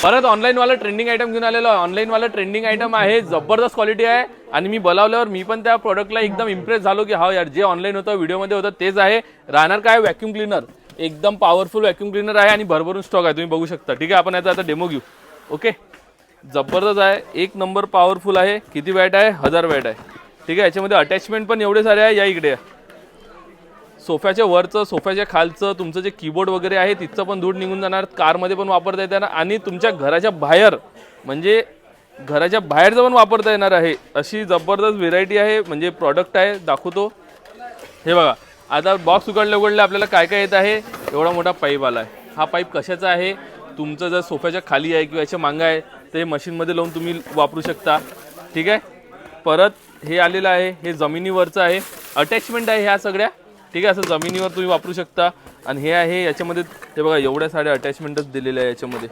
परत ऑनलाईन वाला trending item घेऊन आलेलो. ऑनलाईन वाला ट्रेंडिंग आयटम आहे, जबरदस्त क्वालिटी आहे आणि मी बोलावल्यावर मी पण त्या प्रोडक्टला एकदम इम्प्रेस झालो की हा यार जे ऑनलाईन होतं व्हिडिओमध्ये होतं तेच आहे. राहणार काय व्हॅक्यूम क्लीनर, एकदम पॉवरफुल व्हॅक्यूम क्लीनर आहे आणि भरभरून स्टॉक आहे, तुम्ही बघू शकता. ठीक आहे, आपण याचा आता डेमो घेऊ. ओके, जबरदस्त आहे, एक नंबर पॉवरफुल आहे. किती वॅट आहे? 1000 वॅट आहे. ठीक आहे, याच्यामध्ये अटॅचमेंट पण एवढे सारे आहे. या इकडे सोफ्याच्या वरचं, सोफ्याच्या खालचं तुमचं जे कीबोर्ड वगैरे आहे तिथचं पण धूळ निघून जाणार. कारमध्ये पण वापरता येणार आणि तुमच्या घराच्या बाहेर म्हणजे घराच्या बाहेरचं पण वापरता येणार आहे. अशी जबरदस्त व्हेरायटी आहे, म्हणजे प्रॉडक्ट आहे. दाखवतो, हे बघा. आता बॉक्स उघडले आपल्याला काय काय येत आहे. एवढा मोठा पाईप आला आहे. हा पाईप कशाचा आहे? तुमचं जर सोफ्याच्या खाली आहे किंवा याच्या मागं आहे ते मशीनमध्ये लावून तुम्ही वापरू शकता. ठीक आहे, परत हे आलेलं आहे, हे जमिनीवरचं आहे, अटॅचमेंट आहे ह्या सगळ्या. ठीक आहे, असं जमिनीवर तुम्ही वापरू शकता. आणि हे आहे याच्यामध्ये, हे बघा एवढ्या साऱ्या अटॅचमेंटच दिलेल्या आहे याच्यामध्ये.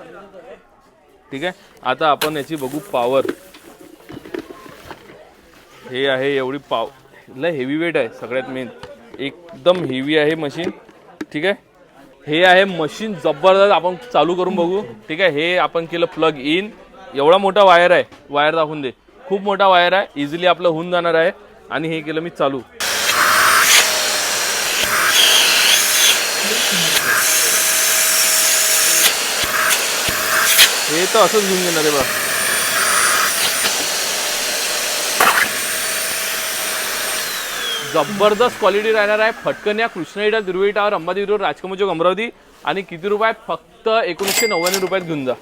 ठीक आहे, आता आपण याची बघू पॉवर. हे आहे एवढी लय हेवी वेट आहे, सगळ्यात मेन एकदम हेवी आहे मशीन. ठीक आहे, हे आहे मशीन जबरदस्त. आपण चालू करून बघू. ठीक आहे, हे आपण केलं प्लग इन. एवढा मोठा वायर आहे, वायर दाखवून दे, खूप मोठा वायर आहे, इझिली आपलं होऊन जाणार आहे. आणि हे केलं मी चालू. हे तर असंच घेऊन घेणार आहे बघा. जबरदस्त क्वालिटी राहणार आहे. फटकन या कृष्णा इटा, दुर्वे इटावर, अंबादेवी रोड, राजकमल चौक, अमरावती. आणि किती रुपयात? फक्त 1999 रुपयात घेऊन जा.